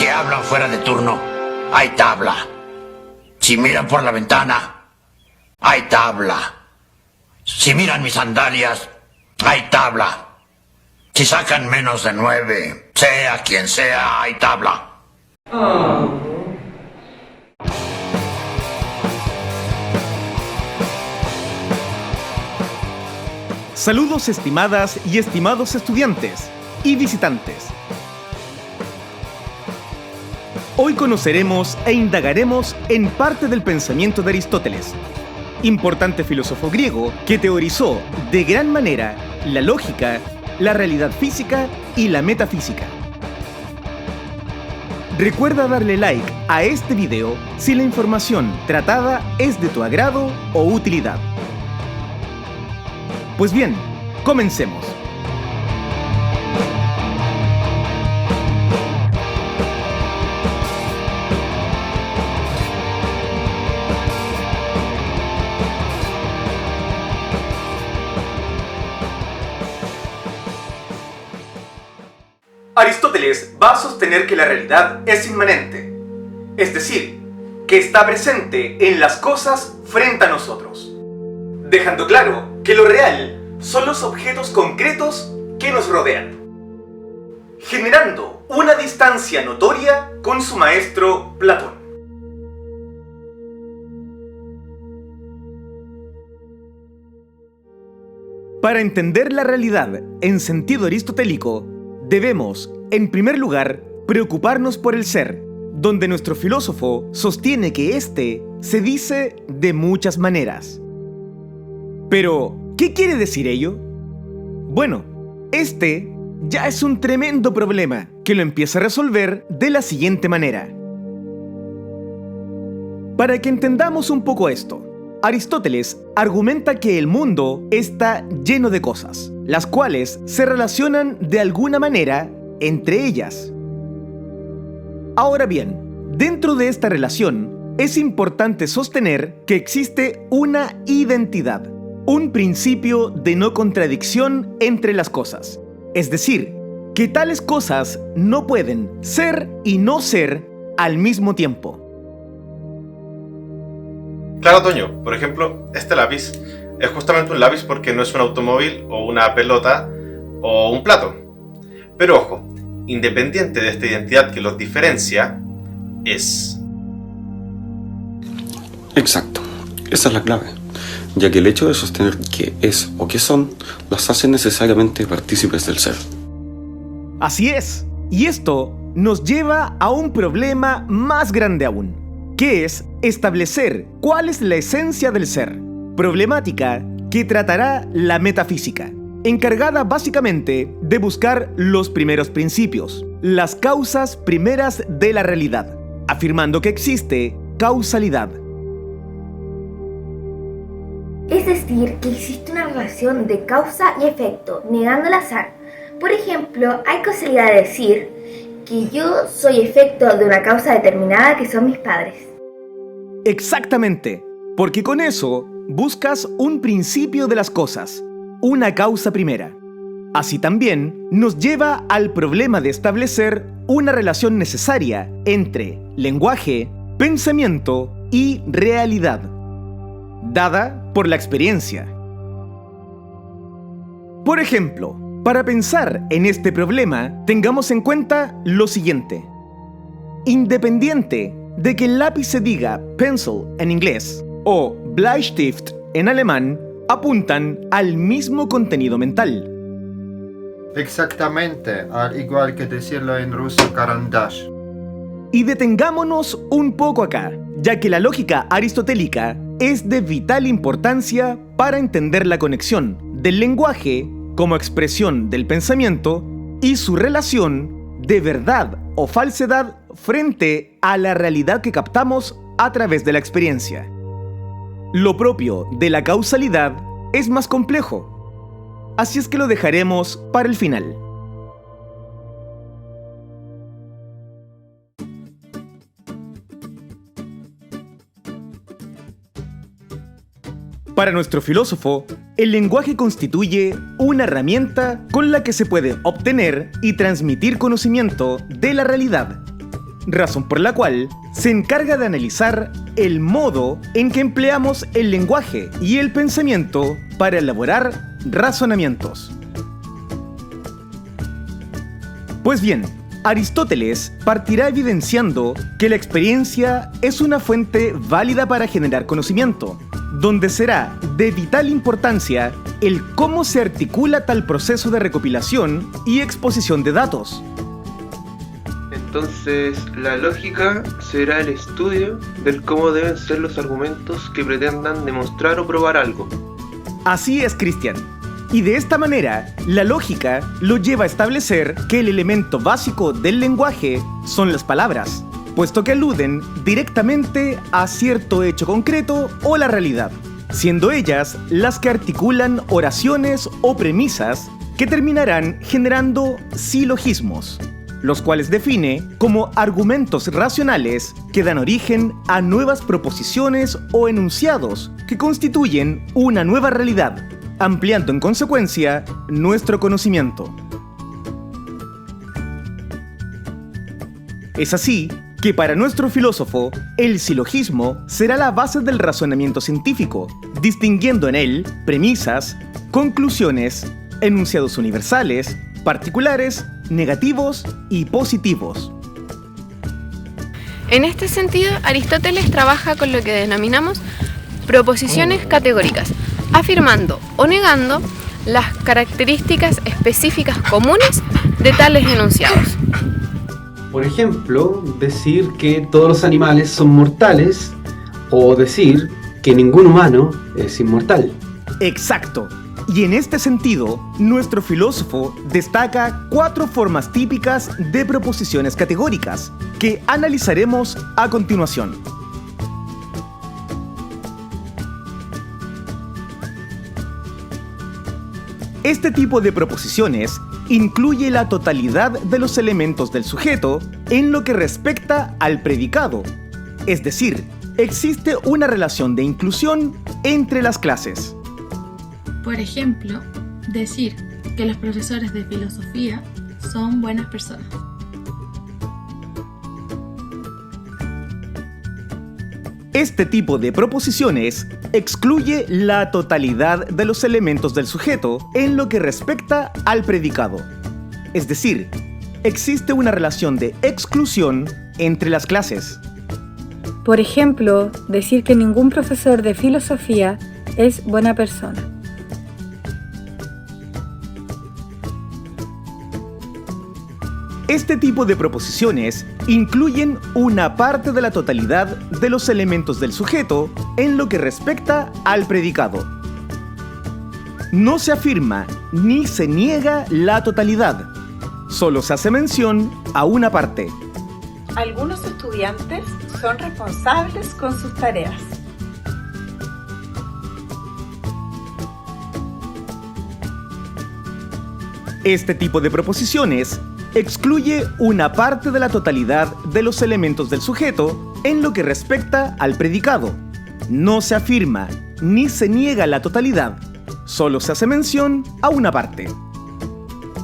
que hablan fuera de turno, hay tabla. Si miran por la ventana, hay tabla. Si miran mis sandalias, hay tabla. Si sacan menos de 9, sea quien sea, hay tabla. Saludos estimadas y estimados estudiantes y visitantes. Hoy conoceremos e indagaremos en parte del pensamiento de Aristóteles, importante filósofo griego que teorizó de gran manera la lógica, la realidad física y la metafísica. Recuerda darle like a este video si la información tratada es de tu agrado o utilidad. Pues bien, comencemos. Aristóteles va a sostener que la realidad es inmanente, es decir, que está presente en las cosas frente a nosotros, dejando claro que lo real son los objetos concretos que nos rodean, generando una distancia notoria con su maestro Platón. Para entender la realidad en sentido aristotélico, debemos, en primer lugar, preocuparnos por el ser, donde nuestro filósofo sostiene que éste se dice de muchas maneras. Pero, ¿qué quiere decir ello? Bueno, este ya es un tremendo problema que lo empieza a resolver de la siguiente manera. Para que entendamos un poco esto, Aristóteles argumenta que el mundo está lleno de cosas, las cuales se relacionan de alguna manera entre ellas. Ahora bien, dentro de esta relación, es importante sostener que existe una identidad, un principio de no contradicción entre las cosas. Es decir, que tales cosas no pueden ser y no ser al mismo tiempo. Claro, Toño, por ejemplo, este lápiz es justamente un lápiz porque no es un automóvil o una pelota o un plato. Pero ojo, independiente de esta identidad que los diferencia, es... Exacto, esa es la clave, ya que el hecho de sostener que es o que son los hace necesariamente partícipes del ser. Así es, y esto nos lleva a un problema más grande aún, que es establecer cuál es la esencia del ser, problemática que tratará la metafísica, encargada básicamente de buscar los primeros principios, las causas primeras de la realidad, afirmando que existe causalidad. Es decir, que existe una relación de causa y efecto, negando el azar. Por ejemplo, hay causalidad de decir que yo soy efecto de una causa determinada que son mis padres. Exactamente, porque con eso buscas un principio de las cosas, una causa primera. Así también nos lleva al problema de establecer una relación necesaria entre lenguaje, pensamiento y realidad, dada por la experiencia. Por ejemplo, para pensar en este problema, tengamos en cuenta lo siguiente. Independiente de que el lápiz se diga pencil en inglés o Bleistift en alemán, apuntan al mismo contenido mental. Exactamente, al igual que decirlo en ruso karandash. Y detengámonos un poco acá, ya que la lógica aristotélica es de vital importancia para entender la conexión del lenguaje como expresión del pensamiento y su relación de verdad o falsedad frente a la realidad que captamos a través de la experiencia. Lo propio de la causalidad es más complejo, así es que lo dejaremos para el final. Para nuestro filósofo, el lenguaje constituye una herramienta con la que se puede obtener y transmitir conocimiento de la realidad, razón por la cual se encarga de analizar el modo en que empleamos el lenguaje y el pensamiento para elaborar razonamientos. Pues bien, Aristóteles partirá evidenciando que la experiencia es una fuente válida para generar conocimiento, donde será de vital importancia el cómo se articula tal proceso de recopilación y exposición de datos. Entonces, la lógica será el estudio del cómo deben ser los argumentos que pretendan demostrar o probar algo. Así es, Cristian. Y de esta manera, la lógica lo lleva a establecer que el elemento básico del lenguaje son las palabras, puesto que aluden directamente a cierto hecho concreto o la realidad, siendo ellas las que articulan oraciones o premisas que terminarán generando silogismos, los cuales define como argumentos racionales que dan origen a nuevas proposiciones o enunciados que constituyen una nueva realidad, ampliando en consecuencia nuestro conocimiento. Es así que para nuestro filósofo, el silogismo será la base del razonamiento científico, distinguiendo en él premisas, conclusiones, enunciados universales, particulares, negativos y positivos. En este sentido, Aristóteles trabaja con lo que denominamos proposiciones categóricas, afirmando o negando las características específicas comunes de tales enunciados. Por ejemplo, decir que todos los animales son mortales o decir que ningún humano es inmortal. Exacto. Y en este sentido, nuestro filósofo destaca 4 formas típicas de proposiciones categóricas que analizaremos a continuación. Este tipo de proposiciones incluye la totalidad de los elementos del sujeto en lo que respecta al predicado, es decir, existe una relación de inclusión entre las clases. Por ejemplo, decir que los profesores de filosofía son buenas personas. Este tipo de proposiciones excluye la totalidad de los elementos del sujeto en lo que respecta al predicado. Es decir, existe una relación de exclusión entre las clases. Por ejemplo, decir que ningún profesor de filosofía es buena persona. Este tipo de proposiciones incluyen una parte de la totalidad de los elementos del sujeto en lo que respecta al predicado. No se afirma ni se niega la totalidad, solo se hace mención a una parte. Algunos estudiantes son responsables con sus tareas. Este tipo de proposiciones excluye una parte de la totalidad de los elementos del sujeto en lo que respecta al predicado. No se afirma ni se niega la totalidad, solo se hace mención a una parte.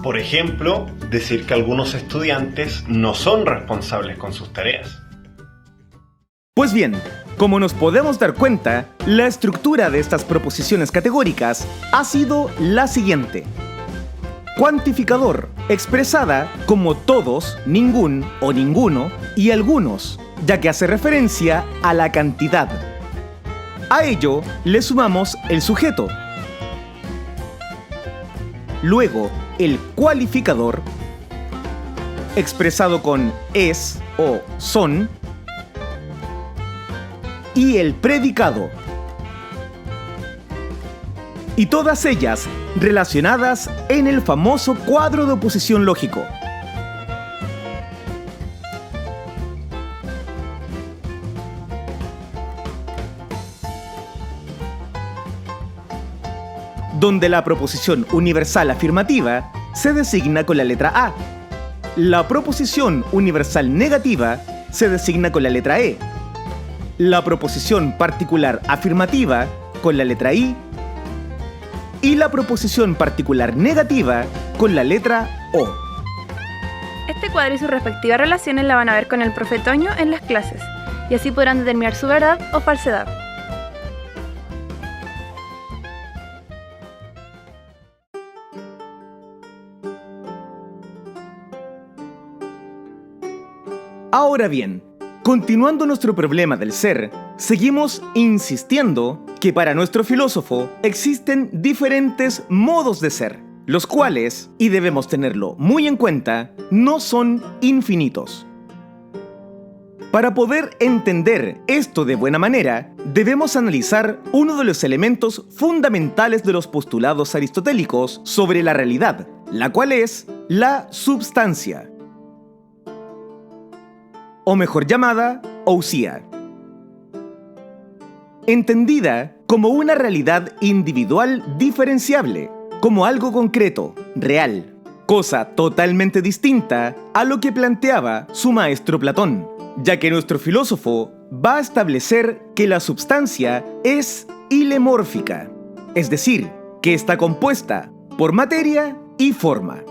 Por ejemplo, decir que algunos estudiantes no son responsables con sus tareas. Pues bien, como nos podemos dar cuenta, la estructura de estas proposiciones categóricas ha sido la siguiente. Cuantificador, expresada como todos, ningún o ninguno y algunos, ya que hace referencia a la cantidad. A ello le sumamos el sujeto. Luego, el cualificador, expresado con es o son, y el predicado. Y todas ellas relacionadas en el famoso cuadro de oposición lógico. Donde la proposición universal afirmativa se designa con la letra A. La proposición universal negativa se designa con la letra E. La proposición particular afirmativa con la letra I. Y la proposición particular negativa con la letra O. Este cuadro y sus respectivas relaciones la van a ver con el profe Toño en las clases, y así podrán determinar su verdad o falsedad. Ahora bien, continuando nuestro problema del ser, seguimos insistiendo que para nuestro filósofo existen diferentes modos de ser, los cuales, y debemos tenerlo muy en cuenta, no son infinitos. Para poder entender esto de buena manera, debemos analizar uno de los elementos fundamentales de los postulados aristotélicos sobre la realidad, la cual es la substancia, o mejor llamada, ousia. Entendida como una realidad individual diferenciable, como algo concreto, real, cosa totalmente distinta a lo que planteaba su maestro Platón, ya que nuestro filósofo va a establecer que la substancia es ilemórfica, es decir, que está compuesta por materia y forma.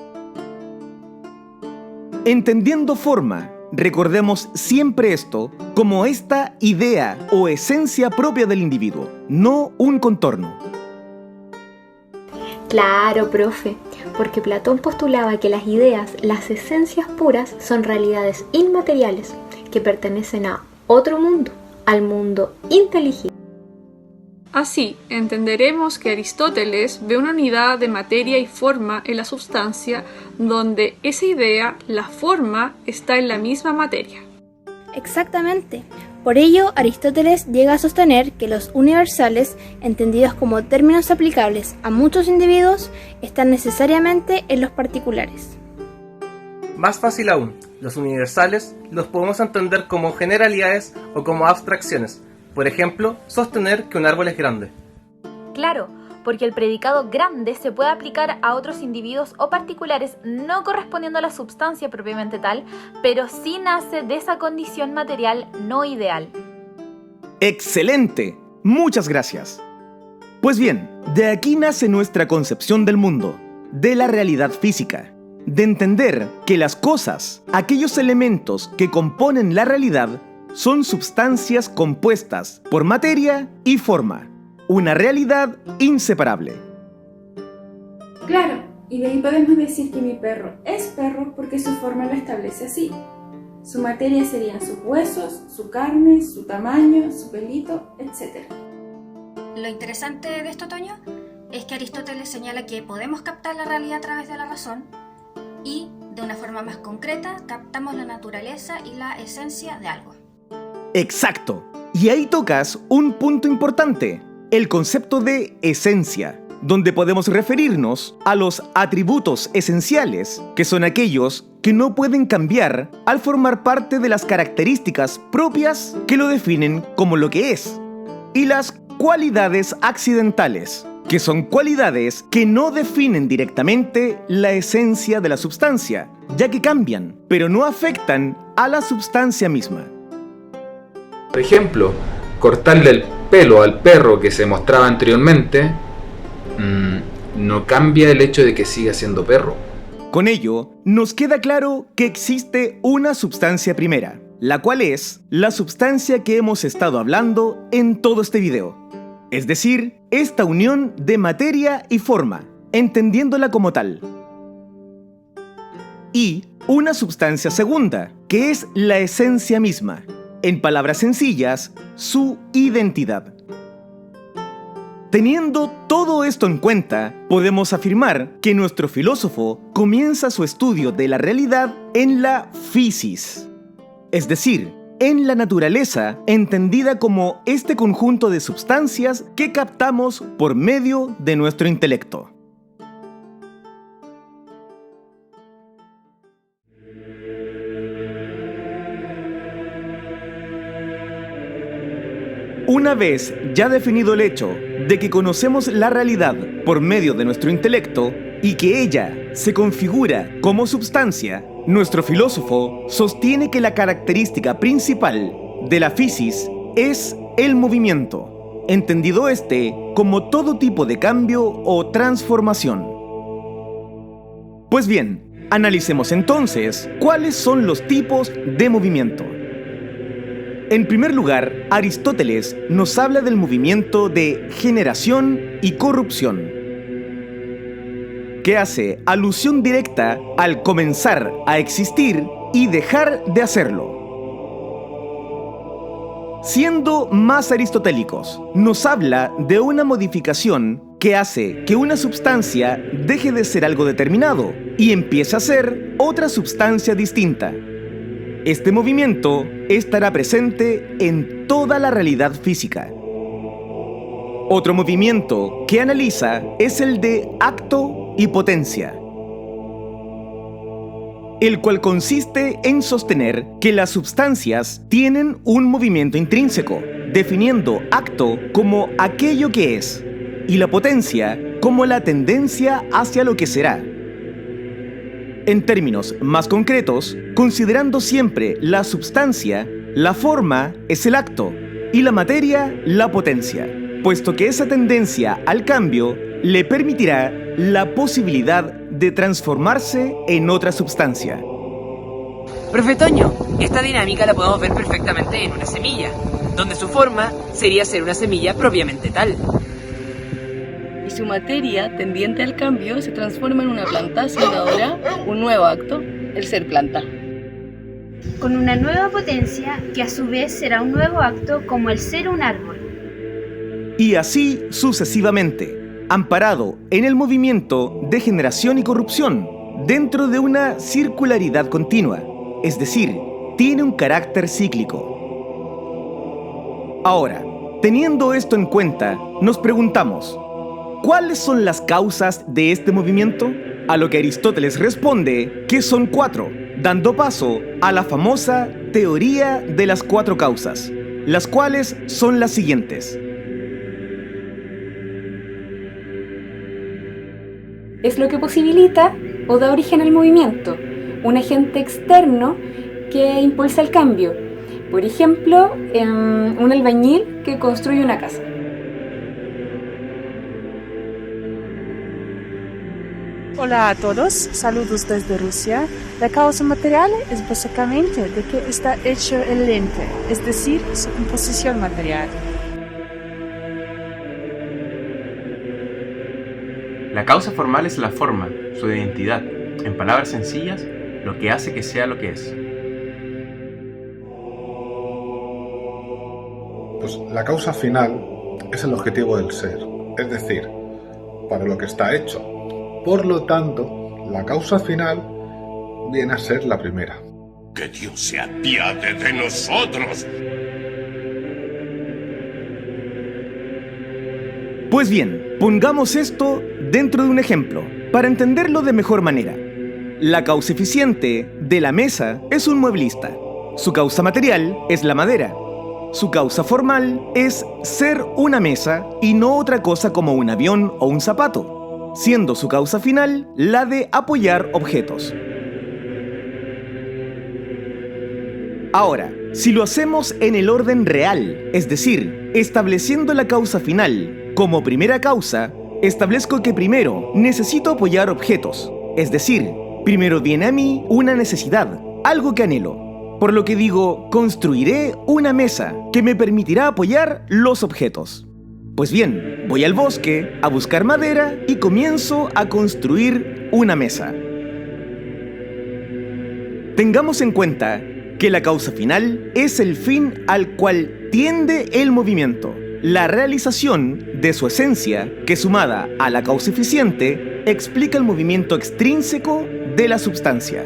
Entendiendo forma, recordemos siempre esto como esta idea o esencia propia del individuo, no un contorno. Claro, profe, porque Platón postulaba que las ideas, las esencias puras, son realidades inmateriales que pertenecen a otro mundo, al mundo inteligible. Así, entenderemos que Aristóteles ve una unidad de materia y forma en la substancia, donde esa idea, la forma, está en la misma materia. Exactamente. Por ello, Aristóteles llega a sostener que los universales, entendidos como términos aplicables a muchos individuos, están necesariamente en los particulares. Más fácil aún, los universales los podemos entender como generalidades o como abstracciones. Por ejemplo, sostener que un árbol es grande. Claro, porque el predicado grande se puede aplicar a otros individuos o particulares no correspondiendo a la substancia propiamente tal, pero sí nace de esa condición material no ideal. ¡Excelente! Muchas gracias. Pues bien, de aquí nace nuestra concepción del mundo, de la realidad física, de entender que las cosas, aquellos elementos que componen la realidad, son sustancias compuestas por materia y forma, una realidad inseparable. Claro, y de ahí podemos decir que mi perro es perro porque su forma lo establece así. Su materia serían sus huesos, su carne, su tamaño, su pelito, etc. Lo interesante de esto, Toño, es que Aristóteles señala que podemos captar la realidad a través de la razón y, de una forma más concreta, captamos la naturaleza y la esencia de algo. Exacto. Y ahí tocas un punto importante, el concepto de esencia, donde podemos referirnos a los atributos esenciales, que son aquellos que no pueden cambiar al formar parte de las características propias que lo definen como lo que es, y las cualidades accidentales, que son cualidades que no definen directamente la esencia de la substancia, ya que cambian, pero no afectan a la substancia misma. Por ejemplo, cortarle el pelo al perro que se mostraba anteriormente no cambia el hecho de que siga siendo perro. Con ello, nos queda claro que existe una substancia primera, la cual es la substancia que hemos estado hablando en todo este video. Es decir, esta unión de materia y forma, entendiéndola como tal. Y una substancia segunda, que es la esencia misma. En palabras sencillas, su identidad. Teniendo todo esto en cuenta, podemos afirmar que nuestro filósofo comienza su estudio de la realidad en la physis, es decir, en la naturaleza, entendida como este conjunto de sustancias que captamos por medio de nuestro intelecto. Una vez ya definido el hecho de que conocemos la realidad por medio de nuestro intelecto y que ella se configura como substancia, nuestro filósofo sostiene que la característica principal de la physis es el movimiento, entendido este como todo tipo de cambio o transformación. Pues bien, Analicemos entonces cuáles son los tipos de movimiento. En primer lugar, Aristóteles nos habla del movimiento de generación y corrupción, que hace alusión directa al comenzar a existir y dejar de hacerlo. Siendo más aristotélicos, nos habla de una modificación que hace que una sustancia deje de ser algo determinado y empiece a ser otra sustancia distinta. Este movimiento estará presente en toda la realidad física. Otro movimiento que analiza es el de acto y potencia, el cual consiste en sostener que las sustancias tienen un movimiento intrínseco, definiendo acto como aquello que es, y la potencia como la tendencia hacia lo que será. En términos más concretos, considerando siempre la substancia, la forma es el acto y la materia la potencia, puesto que esa tendencia al cambio le permitirá la posibilidad de transformarse en otra sustancia. Profe Toño, esta dinámica la podemos ver perfectamente en una semilla, donde su forma sería ser una semilla propiamente tal. Y su materia, tendiente al cambio, se transforma en una planta, haciendo ahora un nuevo acto, el ser planta. Con una nueva potencia, que a su vez será un nuevo acto como el ser un árbol. Y así sucesivamente, amparado en el movimiento de generación y corrupción, dentro de una circularidad continua, es decir, tiene un carácter cíclico. Ahora, teniendo esto en cuenta, nos preguntamos, ¿cuáles son las causas de este movimiento? A lo que Aristóteles responde que son 4, dando paso a la famosa teoría de las 4 causas, las cuales son las siguientes. Es lo que posibilita o da origen al movimiento, un agente externo que impulsa el cambio. Por ejemplo, un albañil que construye una casa. Hola a todos, saludos desde Rusia. La causa material es básicamente de que está hecho el lente, es decir, su composición material. La causa formal es la forma, su identidad, en palabras sencillas, lo que hace que sea lo que es. Pues la causa final es el objetivo del ser, es decir, para lo que está hecho. Por lo tanto, la causa final viene a ser la primera. ¡Que Dios se apiade de nosotros! Pues bien, pongamos esto dentro de un ejemplo, para entenderlo de mejor manera. La causa eficiente de la mesa es un mueblista. Su causa material es la madera. Su causa formal es ser una mesa y no otra cosa como un avión o un zapato, siendo su causa final la de apoyar objetos. Ahora, si lo hacemos en el orden real, es decir, estableciendo la causa final como primera causa, establezco que primero necesito apoyar objetos, es decir, primero viene a mí una necesidad, algo que anhelo, por lo que digo, construiré una mesa que me permitirá apoyar los objetos. Pues bien, voy al bosque a buscar madera y comienzo a construir una mesa. Tengamos en cuenta que la causa final es el fin al cual tiende el movimiento, la realización de su esencia, que sumada a la causa eficiente, explica el movimiento extrínseco de la substancia.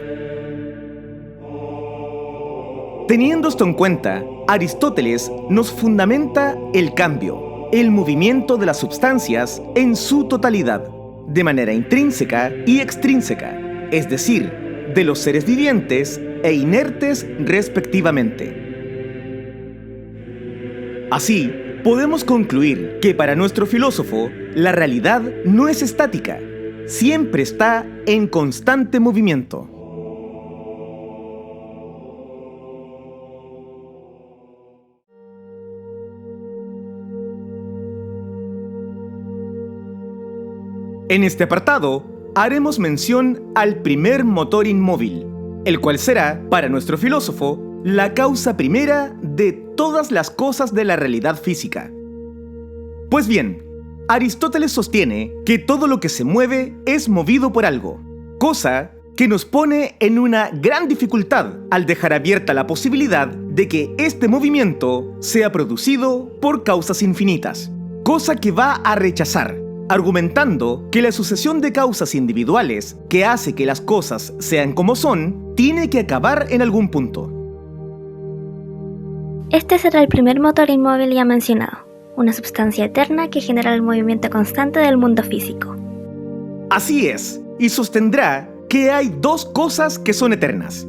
Teniendo esto en cuenta, Aristóteles nos fundamenta el cambio, el movimiento de las substancias en su totalidad, de manera intrínseca y extrínseca, es decir, de los seres vivientes e inertes respectivamente. Así, podemos concluir que para nuestro filósofo, la realidad no es estática, siempre está en constante movimiento. En este apartado, haremos mención al primer motor inmóvil, el cual será, para nuestro filósofo, la causa primera de todas las cosas de la realidad física. Pues bien, Aristóteles sostiene que todo lo que se mueve es movido por algo, cosa que nos pone en una gran dificultad al dejar abierta la posibilidad de que este movimiento sea producido por causas infinitas, cosa que va a rechazar, argumentando que la sucesión de causas individuales que hace que las cosas sean como son, tiene que acabar en algún punto. Este será el primer motor inmóvil ya mencionado, una sustancia eterna que genera el movimiento constante del mundo físico. Así es, y sostendrá que hay dos cosas que son eternas.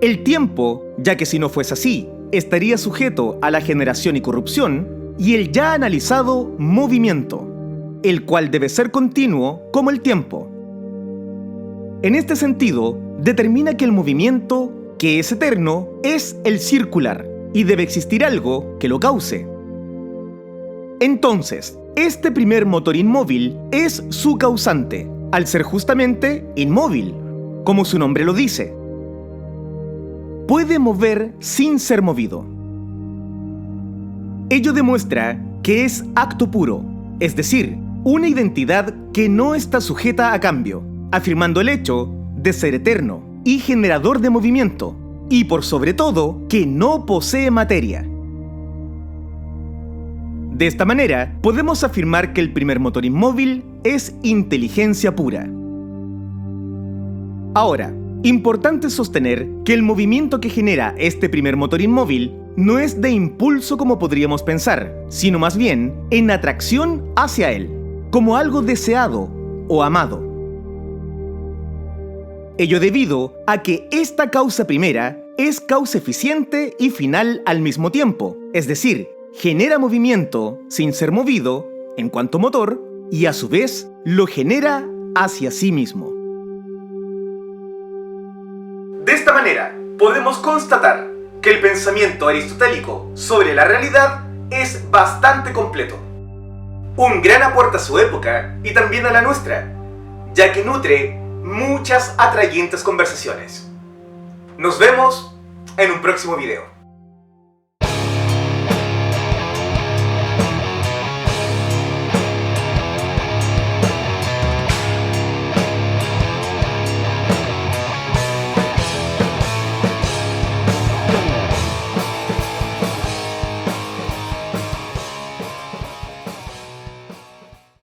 El tiempo, ya que si no fuese así, estaría sujeto a la generación y corrupción, y el ya analizado movimiento, el cual debe ser continuo como el tiempo. En este sentido, determina que el movimiento, que es eterno, es el circular, y debe existir algo que lo cause. Entonces, este primer motor inmóvil es su causante, al ser justamente inmóvil, como su nombre lo dice. Puede mover sin ser movido. Ello demuestra que es acto puro, es decir, una identidad que no está sujeta a cambio, afirmando el hecho de ser eterno y generador de movimiento, y por sobre todo, que no posee materia. De esta manera, podemos afirmar que el primer motor inmóvil es inteligencia pura. Ahora, importante sostener que el movimiento que genera este primer motor inmóvil no es de impulso como podríamos pensar, sino más bien en atracción hacia él, como algo deseado o amado. Ello debido a que esta causa primera es causa eficiente y final al mismo tiempo, es decir, genera movimiento sin ser movido en cuanto motor y a su vez lo genera hacia sí mismo. De esta manera, podemos constatar que el pensamiento aristotélico sobre la realidad es bastante completo. Un gran aporte a su época y también a la nuestra, ya que nutre muchas atrayentes conversaciones. Nos vemos en un próximo video.